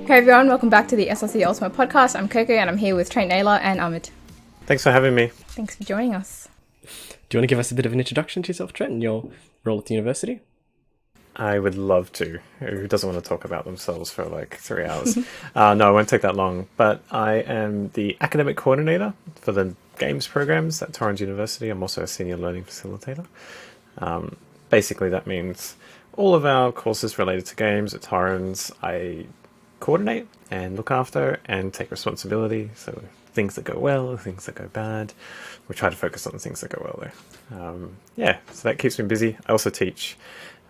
Hey everyone, welcome back to the SLC Ultimate Podcast. I'm Coco and I'm here with Trent Naylor and Ahmed. Thanks for having me. Thanks for joining us. Do you want to give us a bit of an introduction to yourself, Trent, and your role at the university? I would love to. Who doesn't want to talk about themselves for like 3 hours? No, it won't take that long. But I am the academic coordinator for the games programs at Torrens University. I'm also a senior learning facilitator. Basically, that means all of our courses related to games at Torrens, I coordinate and look after and take responsibility. So things that go well, things that go bad. We try to focus on the things that go well there. So that keeps me busy. I also teach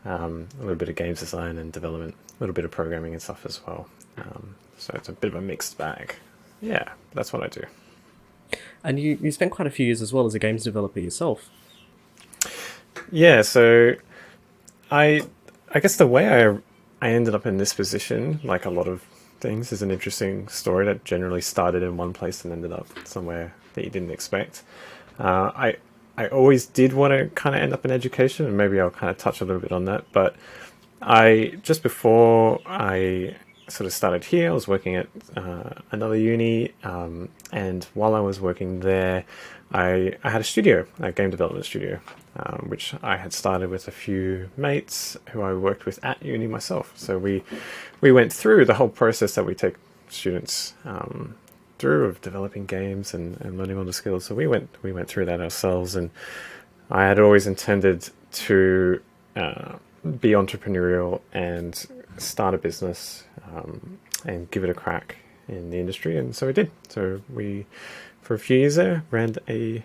a little bit of games design and development, a little bit of programming and stuff as well. So it's a bit of a mixed bag. Yeah, that's what I do. And you spent quite a few years as well as a games developer yourself. Yeah, so I guess the way I ended up in this position, like a lot of things, is an interesting story that generally started in one place and ended up somewhere that you didn't expect. I always did want to kind of end up in education, and maybe I'll kind of touch a little bit on that. But just before I sort of started here, I was working at another uni, and while I was working there, I had a studio, a game development studio, which I had started with a few mates who I worked with at uni myself. So we went through the whole process that we take students through of developing games and learning all the skills. So we went through that ourselves, and I had always intended to be entrepreneurial and start a business and give it a crack in the industry, and so we did. So we, for a few years there, ran a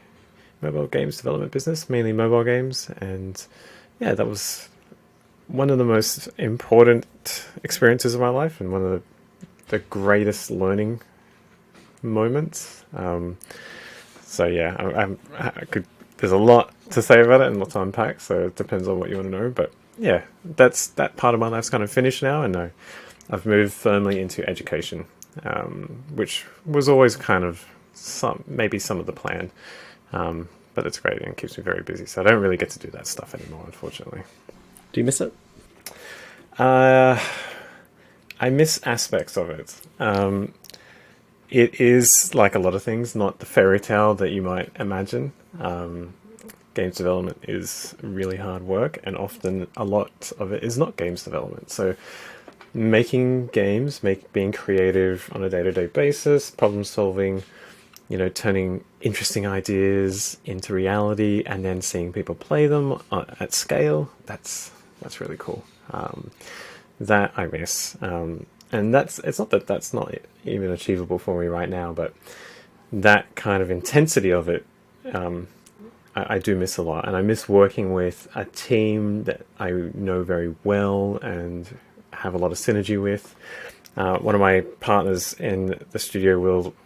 mobile games development business, mainly mobile games, and yeah, that was one of the most important experiences of my life and one of the greatest learning moments. So yeah, I could. There's a lot to say about it and lots to unpack. So it depends on what you want to know. But yeah, that part of my life's kind of finished now, and I've moved firmly into education, which was always kind of some of the plan. But it's great and it keeps me very busy. So I don't really get to do that stuff anymore, unfortunately. Do you miss it? I miss aspects of it. It is, like a lot of things, not the fairy tale that you might imagine. Games development is really hard work, and often a lot of it is not games development. So making games, being creative on a day-to-day basis, problem solving, turning interesting ideas into reality and then seeing people play them at scale, that's really cool. That I miss. And it's not that that's not even achievable for me right now, but that kind of intensity of it, I do miss a lot. And I miss working with a team that I know very well and have a lot of synergy with. One of my partners in the studio,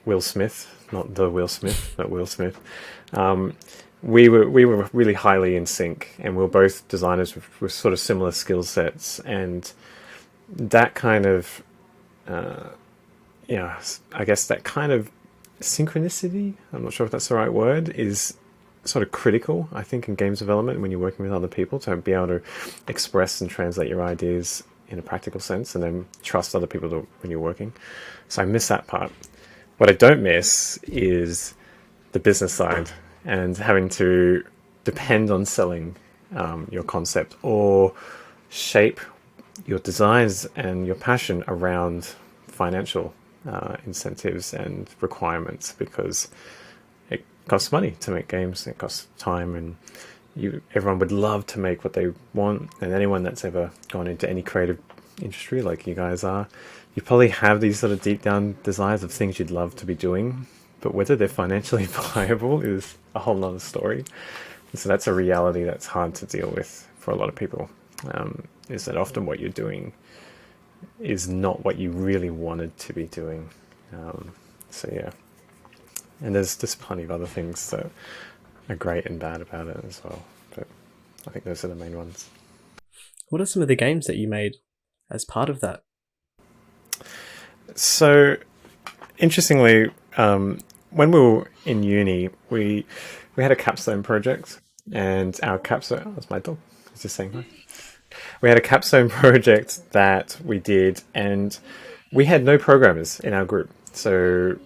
Will Smith, not the Will Smith, but Will Smith. We were really highly in sync, and we were both designers with sort of similar skill sets, and that kind of, I guess that kind of synchronicity, I'm not sure if that's the right word, is sort of critical, I think, in games development when you're working with other people, to be able to express and translate your ideas in a practical sense and then trust other people when you're working. So I miss that part. What I don't miss is the business side and having to depend on selling your concept or shape your designs and your passion around financial incentives and requirements, because it costs money to make games, it costs time, and everyone would love to make what they want. And anyone that's ever gone into any creative industry like you guys are, you probably have these sort of deep down desires of things you'd love to be doing, but whether they're financially viable is a whole nother story. And so that's a reality that's hard to deal with for a lot of people, is that often what you're doing is not what you really wanted to be doing. So yeah, and there's plenty of other things that are great and bad about it as well, but I think those are the main ones. What are some of the games that you made as part of that? So, interestingly, when we were in uni, we had a capstone project, and our capstone... Oh, that's my dog. He's just saying hi. We had a capstone project that we did, and we had no programmers in our group. So,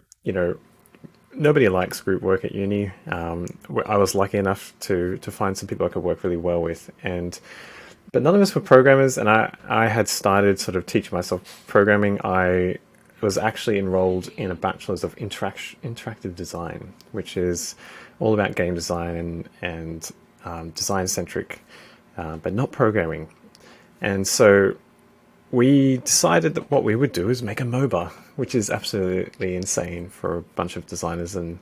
nobody likes group work at uni. I was lucky enough to find some people I could work really well with, but none of us were programmers. And I had started sort of teaching myself programming. I was actually enrolled in a bachelor's of interactive design, which is all about game design and design centric, but not programming. And so we decided that what we would do is make a MOBA, which is absolutely insane for a bunch of designers and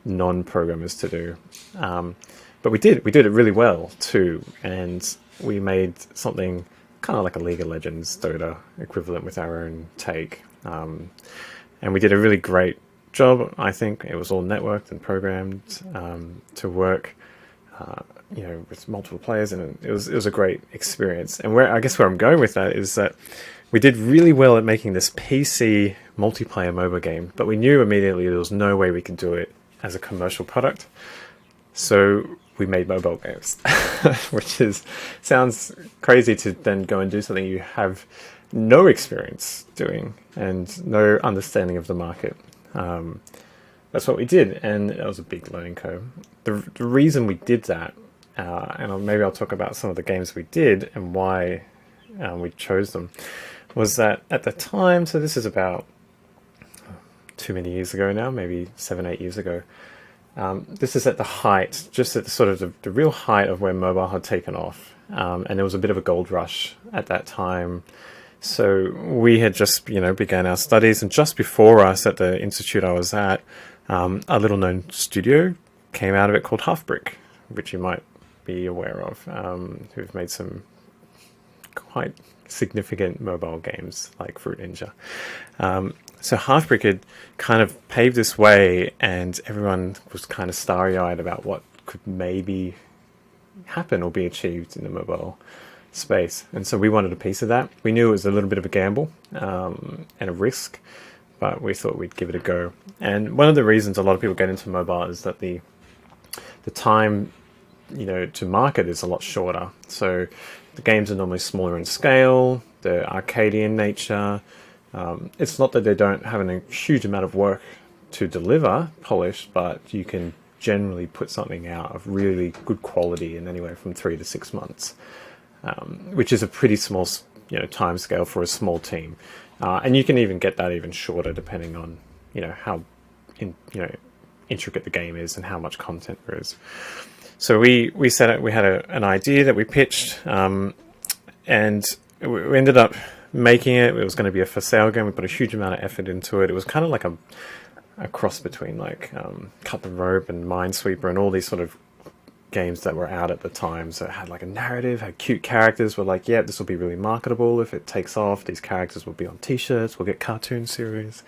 non-programmers to do. But we did it really well too, and we made something kind of like a League of Legends Dota equivalent with our own take. And we did a really great job. I think it was all networked and programmed to work, with multiple players, and it was a great experience. And where I'm going with that is that we did really well at making this PC multiplayer MOBA game, but we knew immediately there was no way we could do it as a commercial product. So we made mobile games, which sounds crazy to then go and do something you have no experience doing and no understanding of the market. That's what we did, and that was a big learning curve. The reason we did that, and maybe I'll talk about some of the games we did and why we chose them, was that at the time, so this is about too many years ago now, maybe 7-8 years ago, this is at the height, just at the sort of the real height of where mobile had taken off, and there was a bit of a gold rush at that time. So we had just, began our studies, and just before us at the institute I was at, a little known studio came out of it called Halfbrick, which you might be aware of, who've made some quite significant mobile games like Fruit Ninja. So Halfbrick had kind of paved this way, and everyone was kind of starry-eyed about what could maybe happen or be achieved in the mobile space. And so we wanted a piece of that. We knew it was a little bit of a gamble and a risk, but we thought we'd give it a go. And one of the reasons a lot of people get into mobile is that the time to market is a lot shorter. So the games are normally smaller in scale, they're arcadey in nature. It's not that they don't have a huge amount of work to deliver polished, but you can generally put something out of really good quality in anywhere from 3 to 6 months, which is a pretty small time scale for a small team. And you can even get that even shorter depending on how intricate the game is and how much content there is. So we set it. We had an idea that we pitched, and we ended up making it. It was going to be a for sale game. We put a huge amount of effort into it. It was kind of like a cross between like Cut the Rope and Minesweeper and all these sort of games that were out at the time. So it had like a narrative, had cute characters. We're like, yeah, this will be really marketable if it takes off. These characters will be on t-shirts. We'll get cartoon series.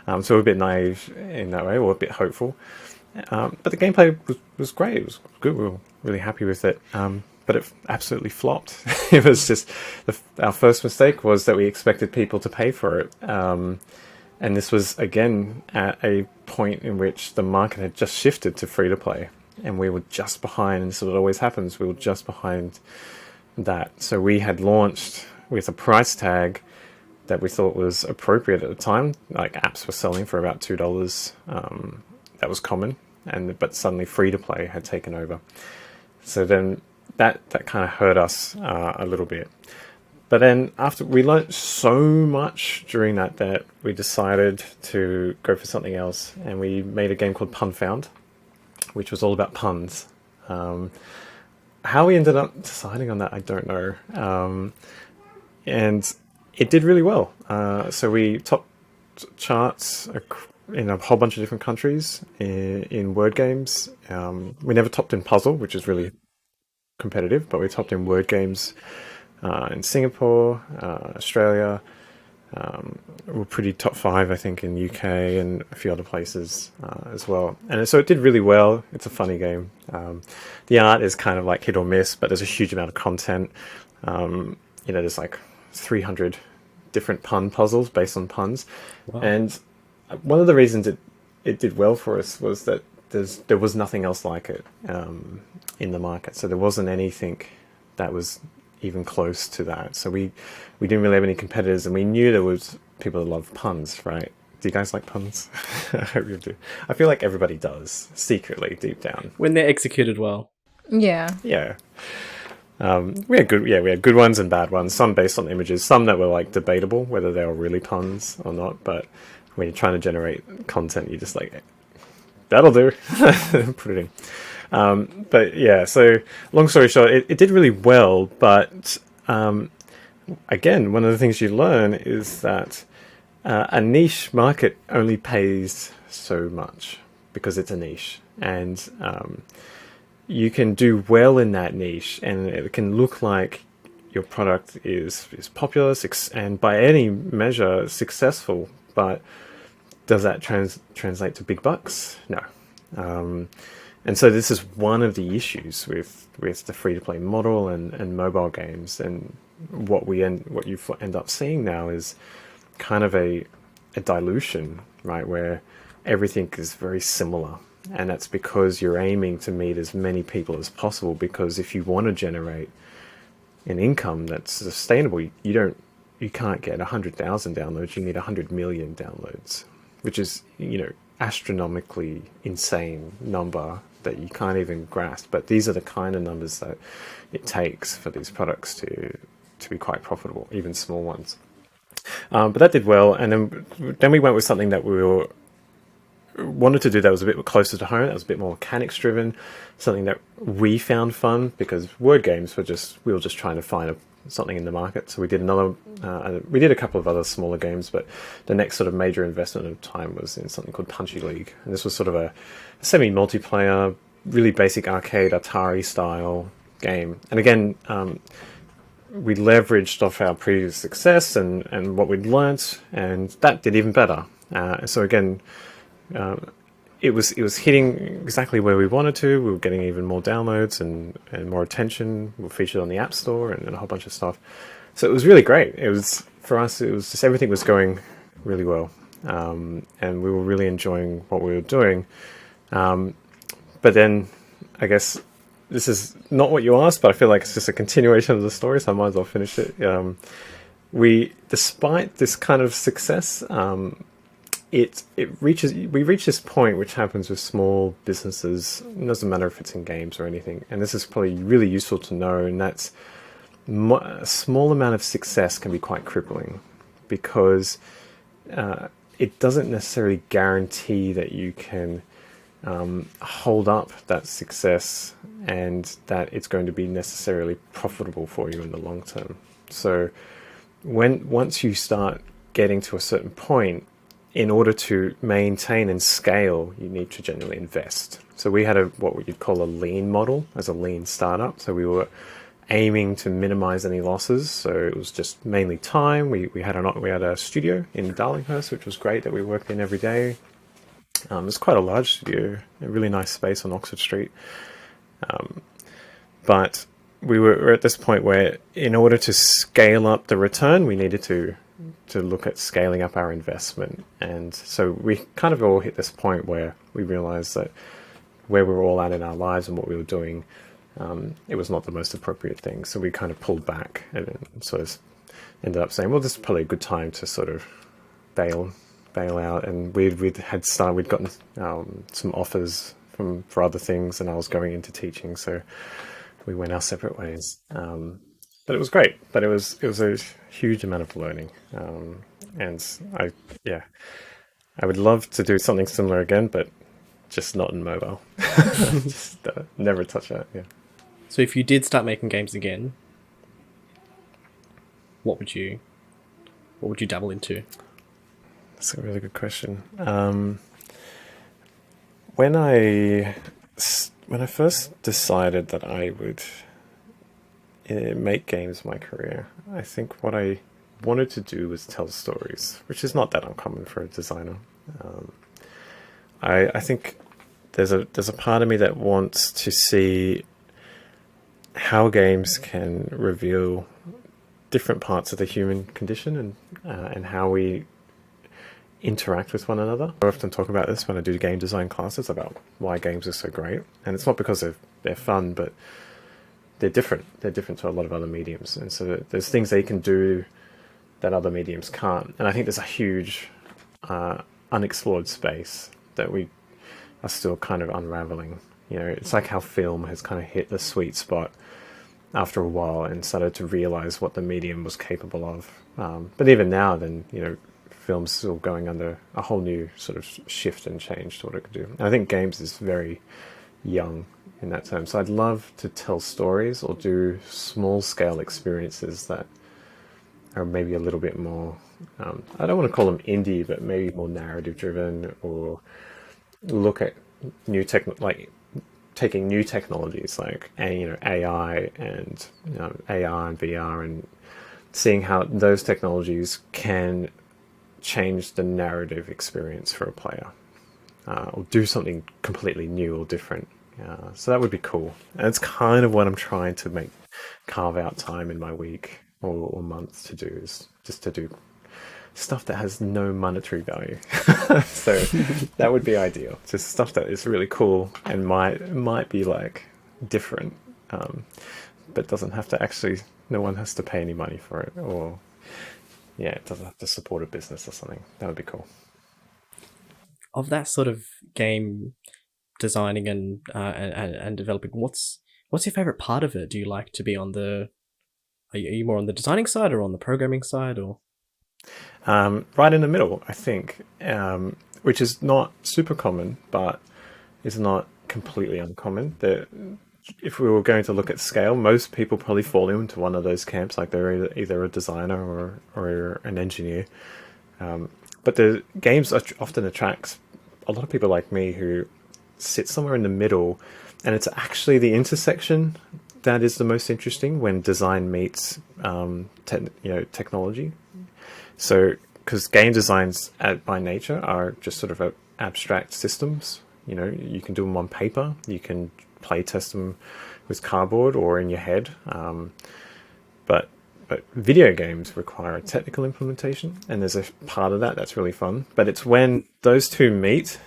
So we're a bit naive in that way, or a bit hopeful. But the gameplay was great. It was good. We were really happy with it. But it absolutely flopped. It was just our first mistake was that we expected people to pay for it. And this was, again, at a point in which the market had just shifted to free-to-play. And we were just behind, and this is what always happens, we were just behind that. So we had launched with a price tag that we thought was appropriate at the time. Like apps were selling for about $2. That was common, but suddenly free-to-play had taken over. So then that kind of hurt us a little bit. But then after we learned so much during that we decided to go for something else, and we made a game called Punfound, which was all about puns. How we ended up deciding on that, I don't know. And it did really well. So we topped charts in a whole bunch of different countries in word games. We never topped in puzzle, which is really competitive, but we topped in word games in Singapore, Australia. We're pretty top 5, I think, in UK and a few other places as well. And so it did really well. It's a funny game. The art is kind of like hit or miss, but there's a huge amount of content. There's like 300 different pun puzzles based on puns. Wow. And one of the reasons it did well for us was that there was nothing else like it in the market. So there wasn't anything that was even close to that. So we didn't really have any competitors, and we knew there was people that love puns, right? Do you guys like puns? I hope you do. I feel like everybody does, secretly, deep down. When they're executed well. Yeah. Yeah. We had good ones and bad ones. Some based on images, some that were like debatable whether they were really puns or not. But when you're trying to generate content, you just like, that'll do. Put it in. But yeah, so long story short, it did really well. But again, one of the things you learn is that a niche market only pays so much because it's a niche, and you can do well in that niche, and it can look like your product is popular and by any measure successful. But does that translate to big bucks? No. And so this is one of the issues with the free-to-play model and mobile games. And what you end up seeing now is kind of a dilution, right, where everything is very similar. And that's because you're aiming to meet as many people as possible, because if you want to generate an income that's sustainable, you can't get 100,000 downloads, you need 100 million downloads, which is, astronomically insane number that you can't even grasp. But these are the kind of numbers that it takes for these products to be quite profitable, even small ones. But that did well, and then we went with something that we wanted to do that was a bit closer to home, that was a bit more mechanics driven, something that we found fun, because word games we were just trying to find something in the market. So we did a couple of other smaller games, but the next sort of major investment of time was in something called Punchy League. And this was sort of a semi-multiplayer, really basic arcade Atari style game. And again, we leveraged off our previous success and what we'd learnt, and that did even better. So again, it was hitting exactly where we wanted to. We were getting even more downloads and more attention. We were featured on the App Store and a whole bunch of stuff. So it was really great. It was, for us, it was just everything was going really well. And we were really enjoying what we were doing. But then, I guess, this is not what you asked, but I feel like it's just a continuation of the story, so I might as well finish it. Despite this kind of success, we reach this point, which happens with small businesses. It doesn't matter if it's in games or anything, and this is probably really useful to know, and that's a small amount of success can be quite crippling, because it doesn't necessarily guarantee that you can hold up that success and that it's going to be necessarily profitable for you in the long term. So once you start getting to a certain point, in order to maintain and scale, you need to generally invest. So we had what you'd call a lean model as a lean startup. So we were aiming to minimize any losses. So it was just mainly time. We had a studio in Darlinghurst, which was great, that we worked in every day. It was quite a large studio, a really nice space on Oxford Street. But we were at this point where, in order to scale up the return, we needed to look at scaling up our investment. And so we kind of all hit this point where we realized that where we were all at in our lives and what we were doing, it was not the most appropriate thing. So we kind of pulled back and sort of ended up saying, well, this is probably a good time to sort of bail out. And we'd gotten some offers for other things, and I was going into teaching, so we went our separate ways. But it was great. But it was a huge amount of learning, and I would love to do something similar again, but just not in mobile. Just never touch that. Yeah. So if you did start making games again, what would you dabble into? That's a really good question. When I first decided that I would make games my career, I think what I wanted to do was tell stories, which is not that uncommon for a designer. I think there's a part of me that wants to see how games can reveal different parts of the human condition and how we interact with one another. I often talk about this when I do game design classes, about why games are so great, and it's not because they're fun, but they're different. They're different to a lot of other mediums, and so there's things they can do that other mediums can't. And I think there's a huge unexplored space that we are still kind of unraveling. You know, it's like how film has kind of hit the sweet spot after a while and started to realize what the medium was capable of. But even now, then, you know, film's still going under a whole new sort of shift and change to what it could do. And I think games is very young in that term. So I'd love to tell stories or do small scale experiences that are maybe a little bit more, I don't want to call them indie, but maybe more narrative driven, or look at new like taking new technologies like AI and AR and VR, and seeing how those technologies can change the narrative experience for a player, or do something completely new or different. So that would be cool. And it's kind of what I'm trying to carve out time in my week or month to do, is just to do stuff that has no monetary value. So that would be ideal. Just stuff that is really cool and might be like different, but doesn't have to actually, no one has to pay any money for it, or it doesn't have to support a business or something. That would be cool. Of that sort of game designing and developing, what's your favorite part of it? Do you like to be on the, are you more on the designing side or on the programming side, or? Right in the middle, I think, which is not super common, but is not completely uncommon. If we were going to look at scale, most people probably fall into one of those camps, like they're either a designer or an engineer. But the games often attracts a lot of people like me who sit somewhere in the middle, and it's actually the intersection that is the most interesting when design meets technology. So, because game designs by nature are just sort of abstract systems. You know, you can do them on paper, you can play test them with cardboard or in your head. But video games require a technical implementation, and there's a part of that that's really fun. But it's when those two meet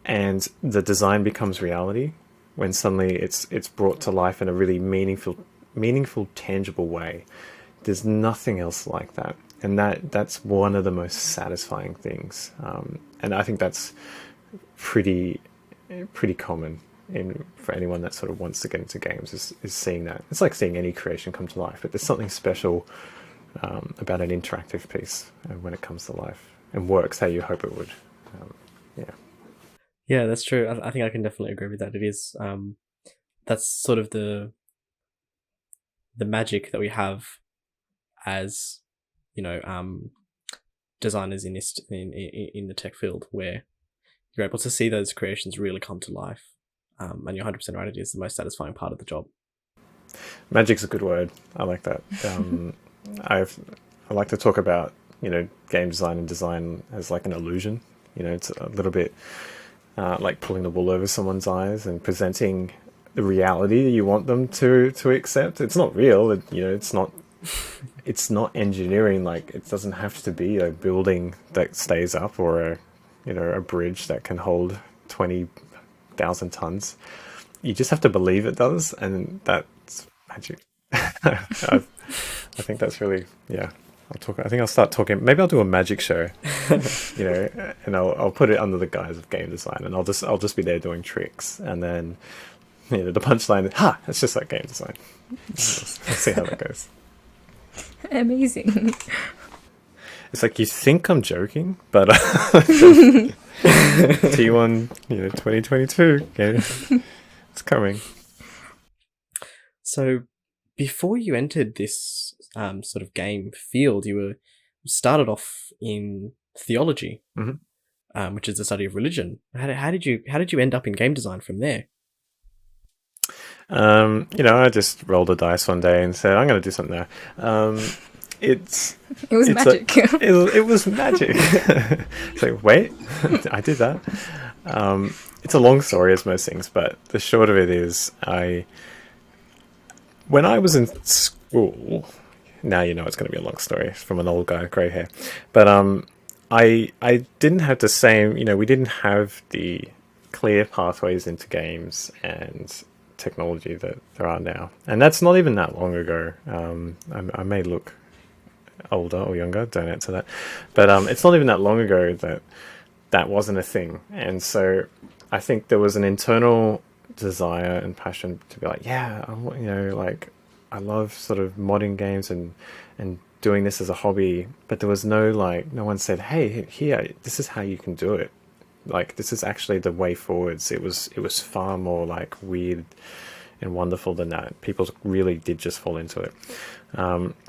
and the design becomes reality, when suddenly it's brought to life in a really meaningful, tangible way. There's nothing else like that. And that's one of the most satisfying things. And I think that's pretty common for anyone that sort of wants to get into games, is seeing that. It's like seeing any creation come to life, but there's something special about an interactive piece when it comes to life and works how you hope it would. Yeah, that's true. I think I can definitely agree with that. It is, that's sort of the magic that we have as, designers in the tech field, where you're able to see those creations really come to life. And you're 100% right, it is the most satisfying part of the job. Magic's a good word. I like that. I like to talk about, game design and design as like an illusion. It's a little bit like pulling the wool over someone's eyes and presenting the reality that you want them to accept. It's not real. It's not engineering. Like, it doesn't have to be a building that stays up or a bridge that can hold 20,000 tons. You just have to believe it does, and that's magic. I think that's really, I think I'll start talking. Maybe I'll do a magic show, and I'll put it under the guise of game design, and I'll just be there doing tricks, and then the punchline, it's just like game design. We'll see how that goes. Amazing. It's like, you think I'm joking, but T1, 2022, it's coming. So, before you entered this sort of game field, you started off in theology, which is the study of religion. How did you end up in game design from there? I just rolled a dice one day and said, I'm going to do something there. It was magic. It was magic. So wait, I did that. It's a long story, as most things, but the short of it is, when I was in school, now it's going to be a long story from an old guy with grey hair, but I didn't have the same, we didn't have the clear pathways into games and technology that there are now, and that's not even that long ago. I may look older or younger, don't answer that. But it's not even that long ago that that wasn't a thing. And so I think there was an internal desire and passion to be like, yeah, like I love sort of modding games and doing this as a hobby. But there was no one said, hey, here, this is how you can do it. Like this is actually the way forwards. It was far more like weird and wonderful than that. People really did just fall into it.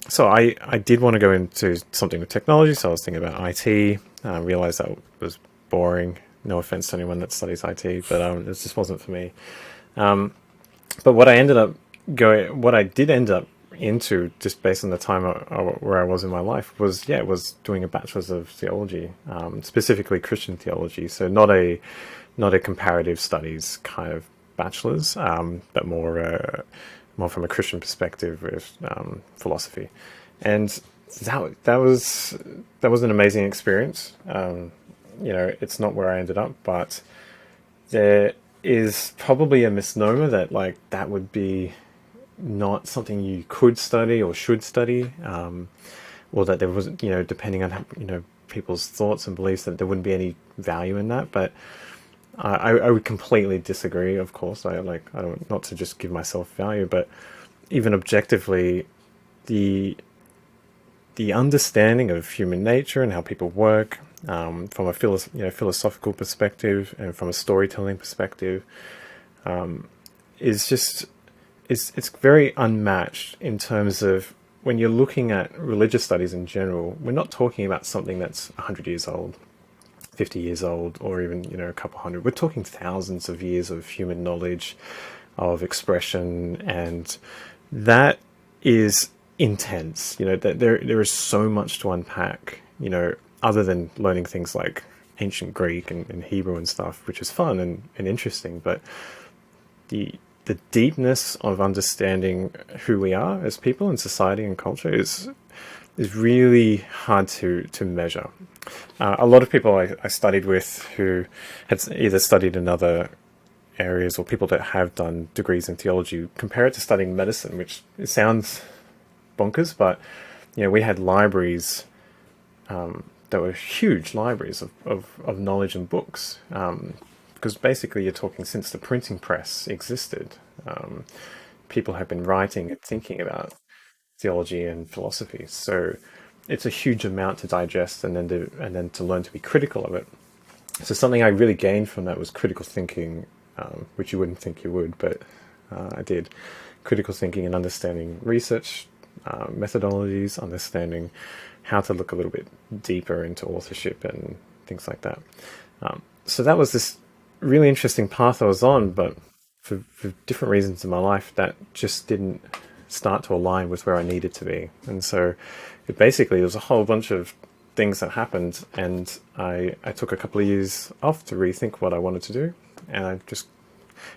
So I did want to go into something with technology. So I was thinking about IT. I realized that was boring. No offense to anyone that studies IT, but it just wasn't for me. But what I did end up into, just based on the time where I was in my life, was doing a bachelor's of theology, specifically Christian theology. So not a comparative studies kind of bachelor's, but more from a Christian perspective with philosophy, and that was an amazing experience. It's not where I ended up, but there is probably a misnomer that like that would be not something you could study or should study, or that there wasn't, depending on people's thoughts and beliefs, that there wouldn't be any value in that. But I would completely disagree. Of course, I don't, not to just give myself value, but even objectively, the understanding of human nature and how people work, from a philosophical perspective and from a storytelling perspective, it's very unmatched in terms of when you're looking at religious studies in general. We're not talking about something that's 100 years old, 50 years old, or even a couple hundred. We're talking thousands of years of human knowledge, of expression, and that is intense. That there is so much to unpack, other than learning things like ancient Greek and Hebrew and stuff, which is fun and interesting. But the deepness of understanding who we are as people in society and culture is really hard to measure. A lot of people I studied with who had either studied in other areas, or people that have done degrees in theology, compare it to studying medicine, which it sounds bonkers, but we had libraries that were huge libraries of knowledge and books, because basically you're talking since the printing press existed, people have been writing and thinking about theology and philosophy. So it's a huge amount to digest, and then to learn to be critical of it. So something I really gained from that was critical thinking, which you wouldn't think you would, but I did. Critical thinking and understanding research methodologies, understanding how to look a little bit deeper into authorship and things like that. So that was this really interesting path I was on, but for different reasons in my life, that just didn't start to align with where I needed to be. And so there was a whole bunch of things that happened, and I took a couple of years off to rethink what I wanted to do. And I just,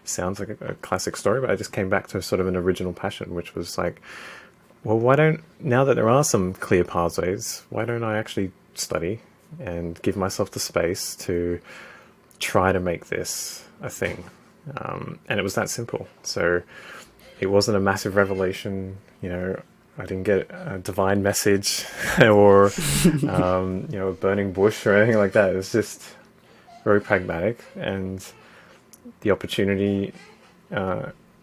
sounds like a classic story, but I just came back to sort of an original passion, which was like, well, now that there are some clear pathways, why don't I actually study and give myself the space to try to make this a thing? And it was that simple. So it wasn't a massive revelation, I didn't get a divine message or, a burning bush or anything like that. It was just very pragmatic, and the opportunity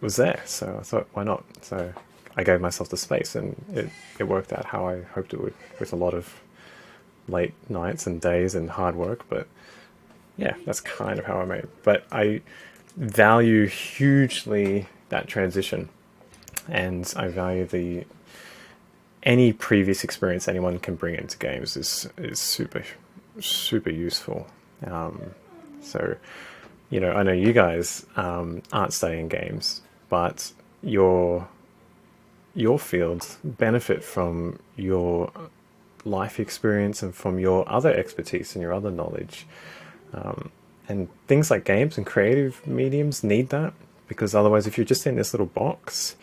was there. So I thought, why not? So I gave myself the space, and it worked out how I hoped it would, with a lot of late nights and days and hard work. But yeah, that's kind of how I made it. But I value hugely that transition, and I value any previous experience anyone can bring into games is super, super useful. So, I know you guys aren't studying games, but your fields benefit from your life experience and from your other expertise and your other knowledge. And things like games and creative mediums need that, because otherwise, if you're just in this little box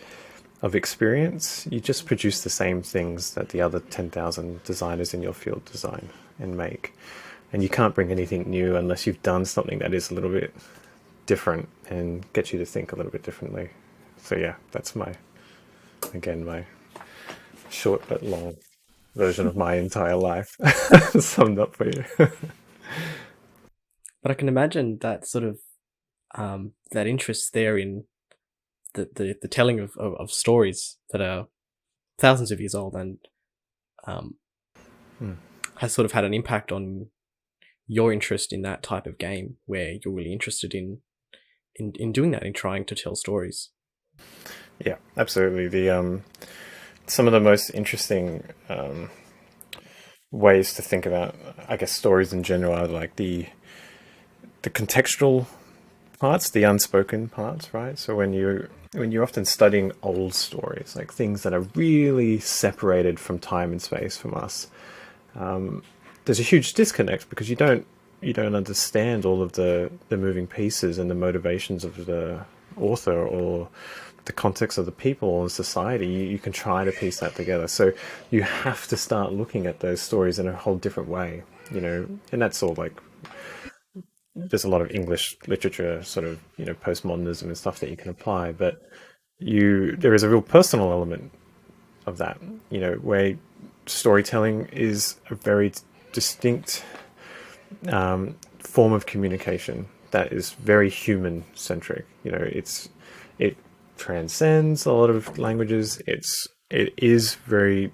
of experience, you just produce the same things that the other 10,000 designers in your field design and make. And you can't bring anything new unless you've done something that is a little bit different and gets you to think a little bit differently. So yeah, that's my short but long version of my entire life summed up for you. But I can imagine that sort of that interest there in the telling of stories that are thousands of years old and has sort of had an impact on your interest in that type of game, where you're really interested in doing that, in trying to tell stories. Yeah, absolutely. The some of the most interesting ways to think about, I guess, stories in general are like the contextual parts, the unspoken parts, right? So when you're often studying old stories, like things that are really separated from time and space from us, there's a huge disconnect because you don't understand all of the moving pieces and the motivations of the author or the context of the people and society. You can try to piece that together. So you have to start looking at those stories in a whole different way, and that's all like, there's a lot of English literature, sort of, postmodernism and stuff that you can apply, but there is a real personal element of that, where storytelling is a very distinct form of communication that is very human centric. It transcends a lot of languages. It is very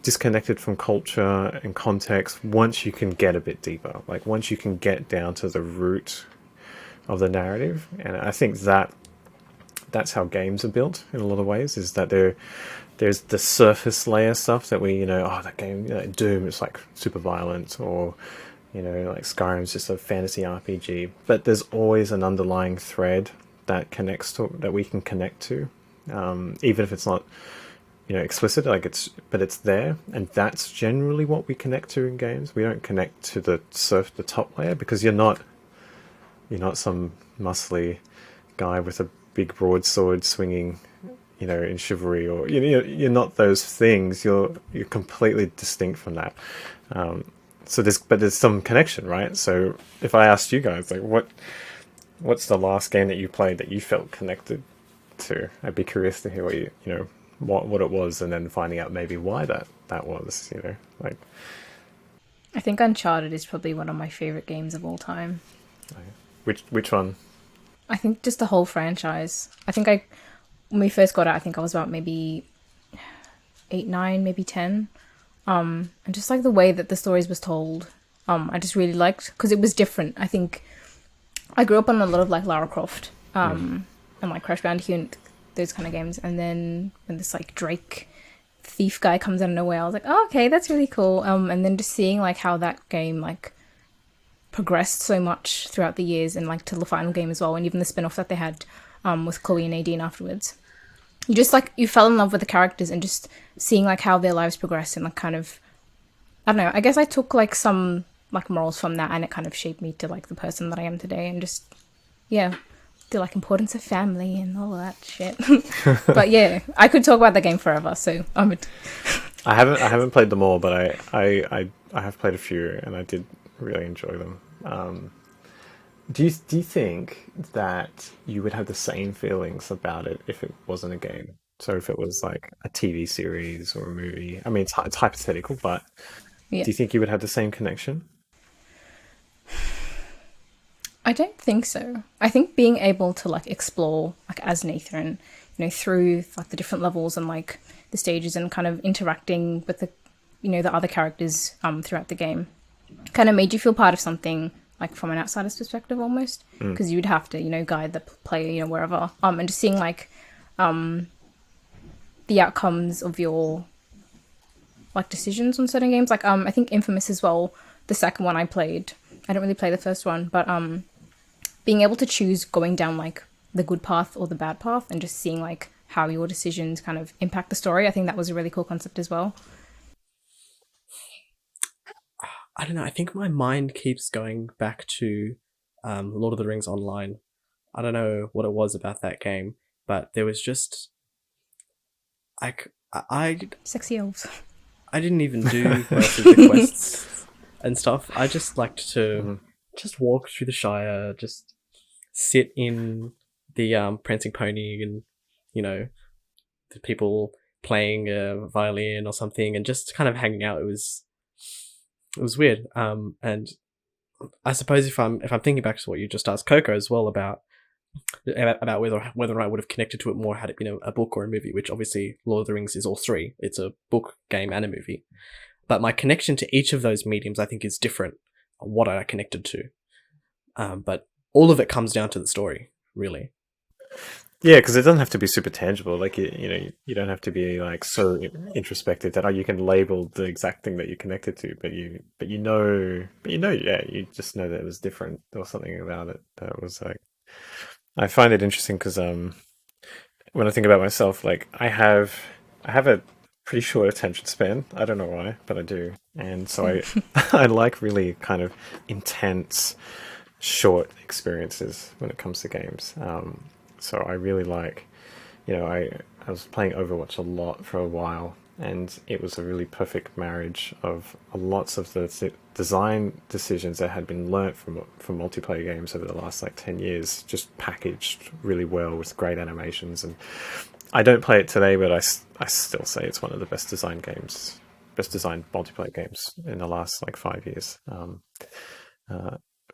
disconnected from culture and context once you can get a bit deeper, like once you can get down to the root of the narrative. And I think that's how games are built in a lot of ways, is that there's the surface layer stuff that we, that game, Doom is like super violent, or like Skyrim's just a fantasy RPG, but there's always an underlying thread that we can connect to, even if it's not explicit, but it's there, and that's generally what we connect to in games. We don't connect to the top layer, because you're not some muscly guy with a big broadsword swinging, in chivalry, or you're not those things. You're completely distinct from that. So there's some connection, right? So if I asked you guys, like, what's the last game that you played that you felt connected to? I'd be curious to hear what it was, and then finding out maybe why that was, like. I think Uncharted is probably one of my favorite games of all time. Which one? I think just the whole franchise. I think when we first got it, I think I was about maybe 8, 9, maybe 10. And just like the way that the stories was told, I just really liked, because it was different. I think I grew up on a lot of like Lara Croft, and like Crash Bandicoot, those kind of games. And then when this like Drake thief guy comes out of nowhere, I was like, oh, okay, that's really cool. And then just seeing like how that game like progressed so much throughout the years, and like to the final game as well, and even the spin-off that they had with Chloe and Nadine afterwards. You just like, you fell in love with the characters, and just seeing like how their lives progressed, and like kind of, I don't know, I guess I took like some like morals from that, and it kind of shaped me to like the person that I am today, and just, yeah, the like importance of family and all that shit. But yeah, I could talk about the game forever, so I haven't played them all, but I have played a few, and I did really enjoy them. Do you think that you would have the same feelings about it if it wasn't a game? So if it was like a TV series or a movie, I mean, it's hypothetical, but yeah. do you think you would have the same connection? I don't think so. I think being able to like explore like as Nathan, through like the different levels and like the stages, and kind of interacting with the other characters throughout the game, kind of made you feel part of something, like from an outsider's perspective almost, because you'd have to guide the player wherever, and just seeing like the outcomes of your like decisions on certain games, like I think Infamous as well, the second one I played. I didn't really play the first one, but being able to choose going down like the good path or the bad path, and just seeing like how your decisions kind of impact the story, I think that was a really cool concept as well. I don't know. I think my mind keeps going back to Lord of the Rings Online. I don't know what it was about that game, but there was just I Sexy elves. I didn't even do most of the quests and stuff. I just liked to just walk through the Shire, just sit in the prancing pony, and the people playing a violin or something and just kind of hanging out. It was weird. And I suppose if I'm thinking back to what you just asked Coco as well about whether or not I would have connected to it more had it been a book or a movie, which obviously Lord of the Rings is all three. It's a book, game, and a movie. But my connection to each of those mediums, I think, is different. What I connected to, but all of it comes down to the story, really. Yeah, because it doesn't have to be super tangible. Like you don't have to be like so introspective that you can label the exact thing that you connected to, yeah, you just know that it was different. There was something about it that was like. I find it interesting because when I think about myself, like I have a pretty short attention span. I don't know why, but I do, and so I I like really kind of intense, short experiences when it comes to games. So I really like, I was playing Overwatch a lot for a while, and it was a really perfect marriage of lots of the design decisions that had been learnt from multiplayer games over the last like 10 years, just packaged really well with great animations. And I don't play it today, but I still say it's one of the best designed multiplayer games in the last like 5 years.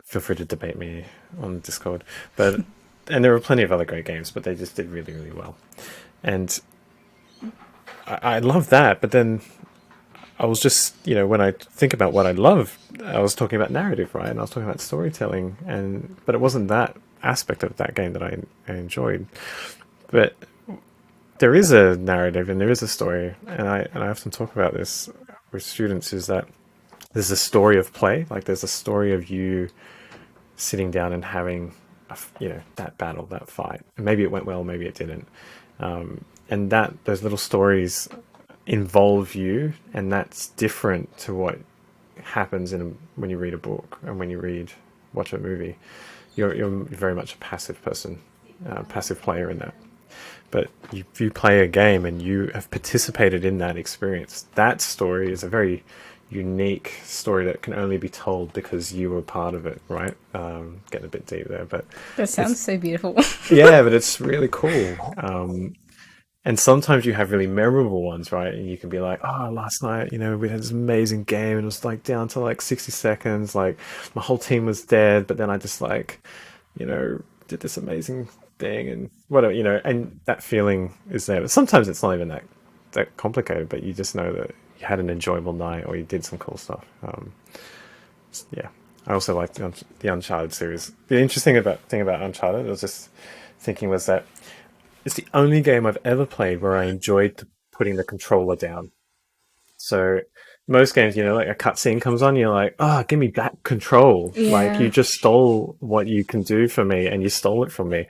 Feel free to debate me on Discord, and there were plenty of other great games, but they just did really, really well. And I love that, but then I was just, when I think about what I love, I was talking about narrative, right? And I was talking about storytelling, but it wasn't that aspect of that game that I enjoyed. But there is a narrative and there is a story, and I often talk about this with students, is that there's a story of play, like there's a story of you sitting down and having that battle, that fight, and maybe it went well, maybe it didn't, and that those little stories involve you, and that's different to what happens when you read a book and when you watch a movie. You're very much a passive person, passive player in that. But if you play a game and you have participated in that experience, that story is a very unique story that can only be told because you were part of it, right? Getting a bit deep there, but that sounds so beautiful. Yeah, but it's really cool. And sometimes you have really memorable ones, right? And you can be like, oh, last night, we had this amazing game and it was like down to like 60 seconds, like my whole team was dead, but then I just like, did this amazing thing and whatever, and that feeling is there. But sometimes it's not even that complicated, but you just know that you had an enjoyable night or you did some cool stuff. Yeah. I also like the Uncharted series. The interesting thing about Uncharted, I was just thinking, was that it's the only game I've ever played where I enjoyed putting the controller down. So most games, like a cutscene comes on, you're like, oh, give me back control. Yeah. Like you just stole what you can do for me and you stole it from me.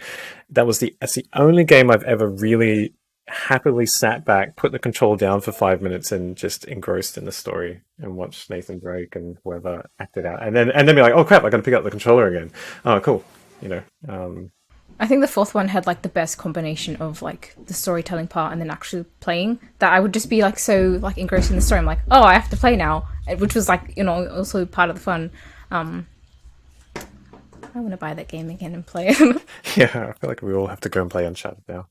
That's the only game I've ever really happily sat back, put the control down for 5 minutes and just engrossed in the story and watched Nathan Drake and whoever acted out. And then be like, oh crap, I got to pick up the controller again. Oh, cool. I think the fourth one had like the best combination of like the storytelling part and then actually playing, that I would just be like so like engrossed in the story. I'm like, oh, I have to play now, which was like, also part of the fun. I want to buy that game again and play it. Yeah, I feel like we all have to go and play Uncharted now.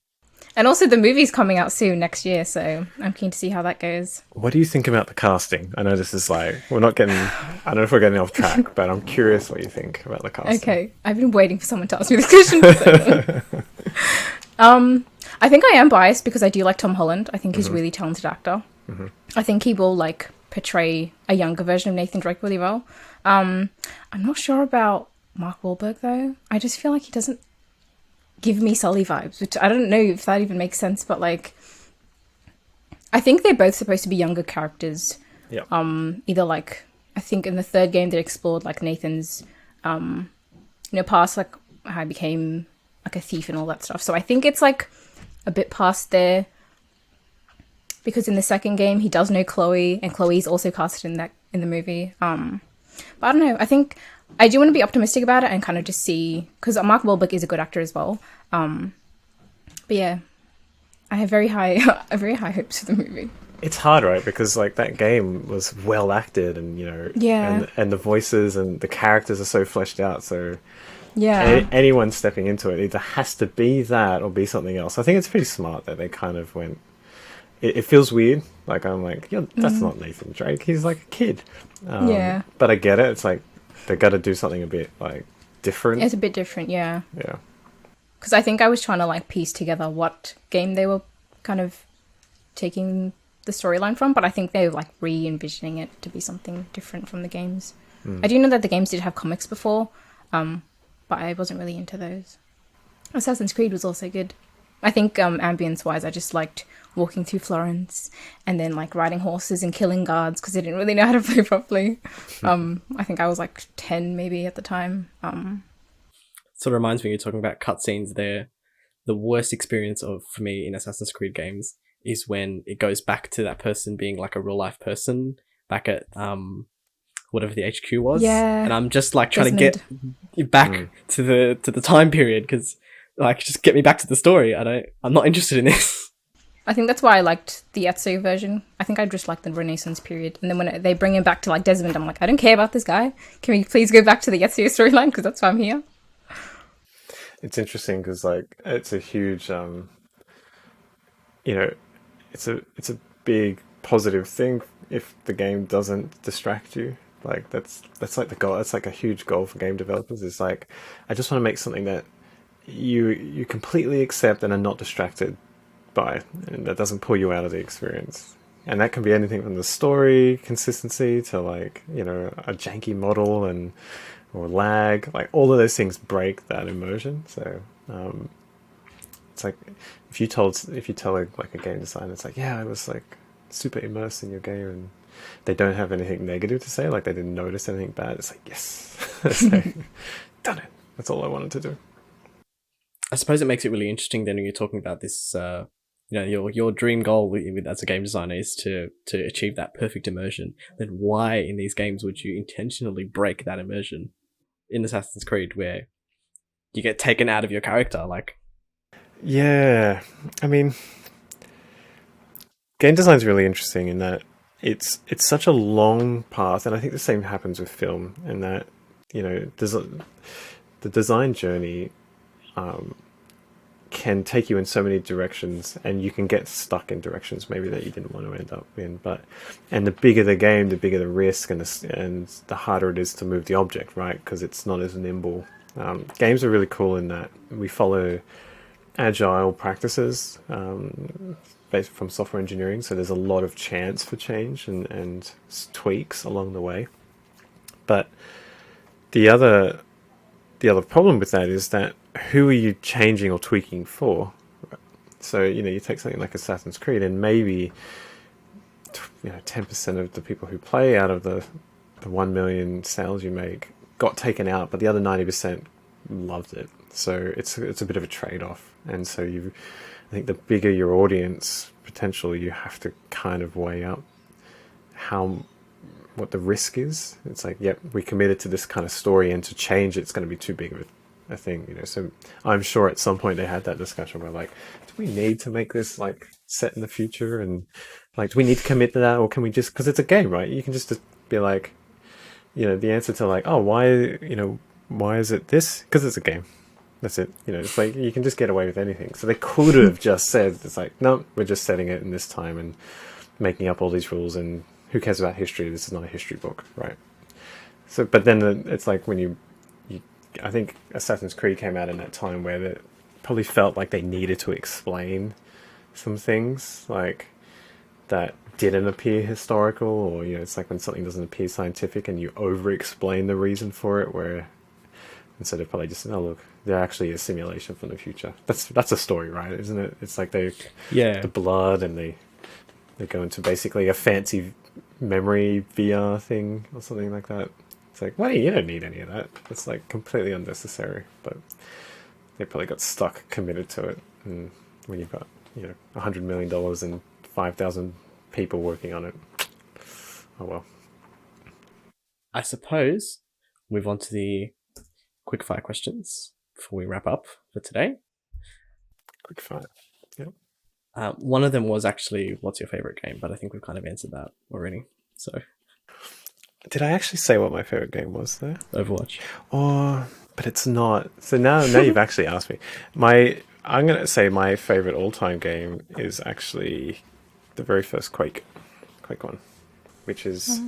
And also the movie's coming out soon next year, so I'm keen to see how that goes. What do you think about the casting? I know this is like, I don't know if we're getting off track, but I'm curious what you think about the casting. Okay, I've been waiting for someone to ask me this question for so long. I think I am biased because I do like Tom Holland. I think he's a really talented actor. Mm-hmm. I think he will like portray a younger version of Nathan Drake really well. I'm not sure about Mark Wahlberg though. I just feel like he doesn't give me Sully vibes, which I don't know if that even makes sense, but like I think they're both supposed to be younger characters. Yeah. Either like I think in the third game they explored like Nathan's past, like how he became like a thief and all that stuff. So I think it's like a bit past there, because in the second game he does know Chloe, and Chloe's also casted in the movie. But I don't know. I think I do want to be optimistic about it and kind of just see, because Mark Wahlberg is a good actor as well. But yeah, I have very high hopes for the movie. It's hard, right? Because like that game was well acted, and yeah, and the voices and the characters are so fleshed out. So yeah, anyone stepping into it either has to be that or be something else. I think it's pretty smart that they kind of went it feels weird. Like I'm like, yeah, that's not Nathan Drake. He's like a kid. Yeah. But I get it. It's like they got to do something a bit like different. It's a bit different, yeah. Yeah. Because I think I was trying to like piece together what game they were kind of taking the storyline from, but I think they were like re-envisioning it to be something different from the games. I do know that the games did have comics before, but I wasn't really into those. Assassin's Creed was also good. I think ambience-wise, I just liked walking through Florence and then like riding horses and killing guards because I didn't really know how to play properly. I think I was like 10 maybe at the time. Sort of reminds me, you're talking about cutscenes there. The worst experience for me in Assassin's Creed games is when it goes back to that person being like a real life person back at whatever the HQ was. Yeah. And I'm just like trying Desmond. to get back to the time period because like just get me back to the story. I'm not interested in this. I think that's why I liked the Ezio version. I think I just liked the Renaissance period. And then when they bring him back to like Desmond, I'm like, I don't care about this guy. Can we please go back to the Ezio storyline? Because that's why I'm here. It's interesting because like it's a huge, you know, it's a big positive thing if the game doesn't distract you. Like that's like the goal. That's like a huge goal for game developers. It's like I just want to make something that you completely accept and are not distracted by, and that doesn't pull you out of the experience. And that can be anything from the story consistency to like a janky model or lag. Like all of those things break that immersion. So it's like if you tell like a game designer, it's like, yeah, I was like super immersed in your game, and they don't have anything negative to say, like they didn't notice anything bad. It's like, yes, it's like, done it. That's all I wanted to do. I suppose it makes it really interesting then when you're talking about this. Your dream goal as a game designer is to achieve that perfect immersion. Then why in these games would you intentionally break that immersion? In Assassin's Creed, where you get taken out of your character, like. Yeah, I mean, game design is really interesting in that it's such a long path, and I think the same happens with film. In that the design journey can take you in so many directions, and you can get stuck in directions maybe that you didn't want to end up in. And the bigger the game, the bigger the risk, and the harder it is to move the object, right? Because it's not as nimble. Games are really cool in that we follow agile practices based from software engineering, so there's a lot of chance for change and tweaks along the way. But the other problem with that is that who are you changing or tweaking for? So you take something like Assassin's Creed, and maybe 10% of the people who play out of the 1 million sales you make got taken out, but the other 90% loved it. So it's a bit of a trade-off, and so I think the bigger your audience potential, you have to kind of weigh up what the risk is. It's like, yep, we committed to this kind of story, and to change it's going to be too big of a thing, So I'm sure at some point they had that discussion where like, do we need to make this like set in the future, and like, do we need to commit to that, or can we just, because it's a game, right? You can just be like, the answer to like, oh, why is it this? Because it's a game. That's it. It's like you can just get away with anything. So they could have just said, it's like, no, we're just setting it in this time and making up all these rules, and who cares about history? This is not a history book, right? So, but then it's like when I think Assassin's Creed came out in that time where they probably felt like they needed to explain some things like that didn't appear historical, or it's like when something doesn't appear scientific and you over-explain the reason for it, where instead of probably just, oh look, they're actually a simulation from the future. That's a story, right? Isn't it? It's like the blood, and they go into basically a fancy memory VR thing or something like that. It's like, well, you don't need any of that. It's like completely unnecessary. But they probably got stuck, committed to it. And when you've got $100 million and 5,000 people working on it, oh well. I suppose move on to the quickfire questions before we wrap up for today. Quickfire. Yep. One of them was actually, what's your favorite game? But I think we've kind of answered that already. So, did I actually say what my favorite game was there? Overwatch. Oh, but it's not. So now you've actually asked me. I'm gonna say my favorite all-time game is actually the very first Quake one, which is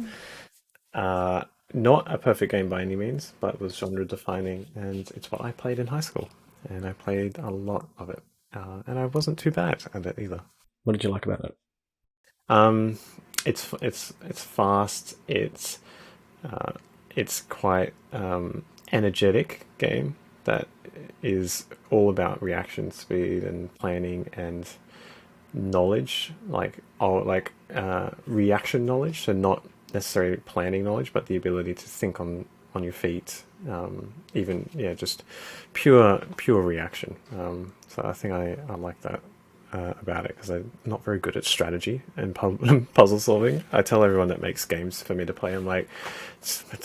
not a perfect game by any means, but was genre defining, and it's what I played in high school, and I played a lot of it, and I wasn't too bad at it either. What did you like about it? Um, it's fast. It's quite energetic game that is all about reaction speed and planning and knowledge, reaction knowledge. So not necessarily planning knowledge, but the ability to think on your feet. Even just pure reaction. So I think I like that about it, because I'm not very good at strategy and puzzle solving. I tell everyone that makes games for me to play, I'm like,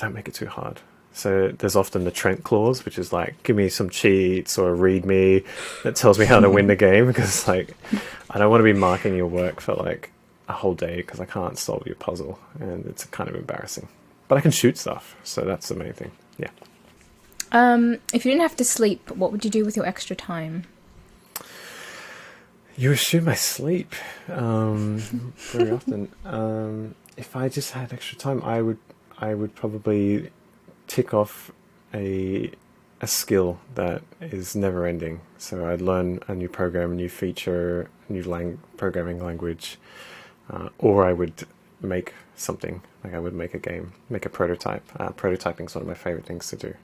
don't make it too hard. So there's often the Trent clause, which is like, give me some cheats or a readme that tells me how to win the game, because like I don't want to be marking your work for like a whole day because I can't solve your puzzle, and it's kind of embarrassing. But I can shoot stuff, so that's the main thing. Yeah. If you didn't have to sleep, what would you do with your extra time? You assume I sleep very often. If I just had extra time, I would probably tick off a skill that is never ending. So I'd learn a new program, a new feature, a new programming language, or I would make something. Like I would make a game, make a prototype. Prototyping is one of my favorite things to do.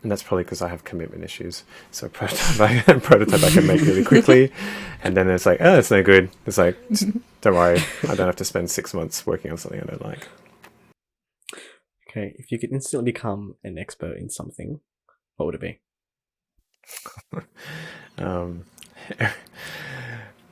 And that's probably because I have commitment issues. So prototype I can make really quickly, and then it's like, oh, it's no good. It's like, don't worry, I don't have to spend 6 months working on something I don't like. Okay, if you could instantly become an expert in something, what would it be?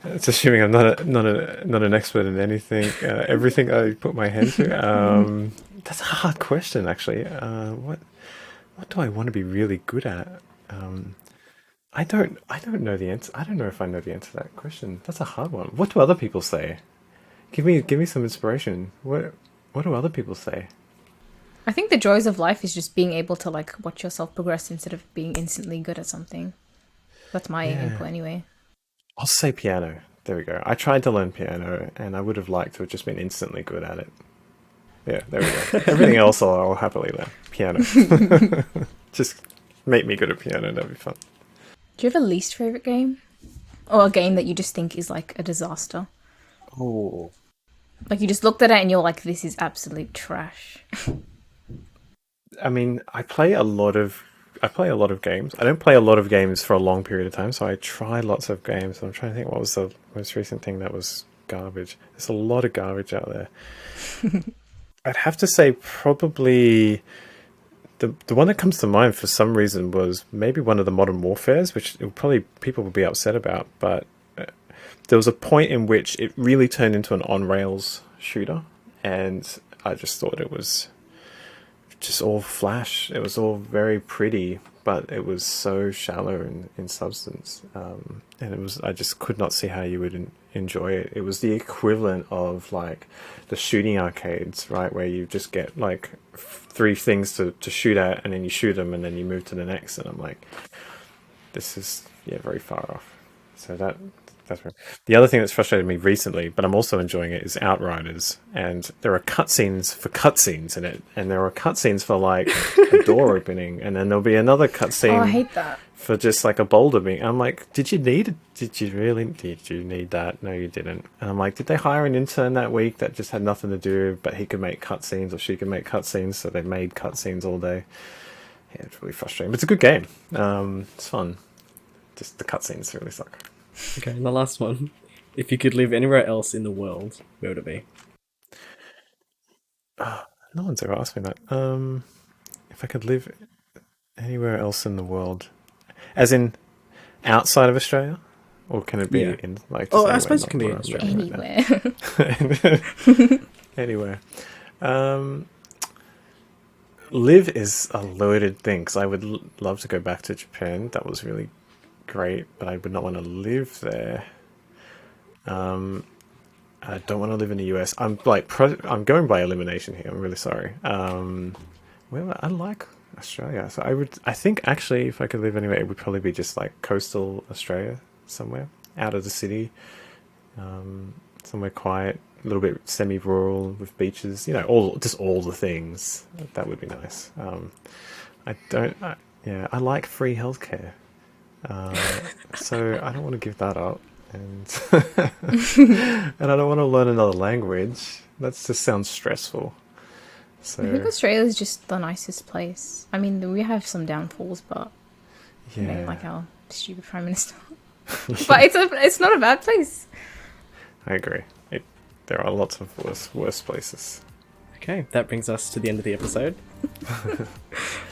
It's assuming I'm not an expert in anything. Everything I put my hand to. That's a hard question, actually. What do I want to be really good at? I don't know the answer. I don't know if I know the answer to that question. That's a hard one. What do other people say? Give me some inspiration. What do other people say? I think the joys of life is just being able to like watch yourself progress instead of being instantly good at something. That's my input anyway. I'll say piano. There we go. I tried to learn piano, and I would have liked to have just been instantly good at it. Yeah, there we go. Everything else I'll happily learn. Piano. Just make me good at piano, that'd be fun. Do you have a least favorite game? Or a game that you just think is like a disaster? Oh. Like you just looked at it and you're like, this is absolute trash. I mean, I play a lot of games. I don't play a lot of games for a long period of time, so I try lots of games. I'm trying to think what was the most recent thing that was garbage. There's a lot of garbage out there. I'd have to say probably the one that comes to mind for some reason was maybe one of the Modern Warfares, which probably people would be upset about, but there was a point in which it really turned into an on-rails shooter, and I just thought it was just all flash. It was all very pretty, but it was so shallow in substance, and I just could not see how you would enjoy it. It was the equivalent of like the shooting arcades, right, where you just get like 3 things to shoot at, and then you shoot them, and then you move to the next. And I'm like, this is very far off. So that's right. The other thing that's frustrated me recently, but I'm also enjoying it, is Outriders, and there are cutscenes for cutscenes in it, and there are cutscenes for like a door opening, and then there'll be another cutscene. Oh, I hate that. For just like a boulder being. I'm like, did you need that? No, you didn't. And I'm like, did they hire an intern that week that just had nothing to do, but he could make cutscenes or she could make cutscenes, so they made cutscenes all day. Yeah, it's really frustrating, but it's a good game. It's fun. Just the cutscenes really suck. Okay, and the last one. If you could live anywhere else in the world, where would it be? No one's ever asked me that. If I could live anywhere else in the world, as in outside of Australia, or can it be in like? Oh, I suppose it can be in Australia. Anywhere. Anywhere. Live is a loaded thing, because I would love to go back to Japan. That was really great, but I would not want to live there. I don't want to live in the US. I'm I'm going by elimination here. I'm really sorry. Well, I like Australia, so I think actually if I could live anywhere, it would probably be just like coastal Australia, somewhere out of the city, somewhere quiet, a little bit semi-rural with beaches. You know, all the things. That would be nice. I like free healthcare, so I don't want to give that up, and and I don't want to learn another language. That just sounds stressful. So I think Australia's just the nicest place. I mean, we have some downfalls, but you know, like our stupid prime minister. But it's not a bad place. I agree. There are lots of worse places. Okay, that brings us to the end of the episode.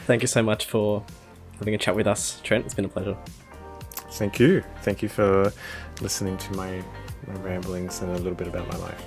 Thank you so much for having a chat with us, Trent. It's been a pleasure. Thank you. Thank you for listening to my ramblings and a little bit about my life.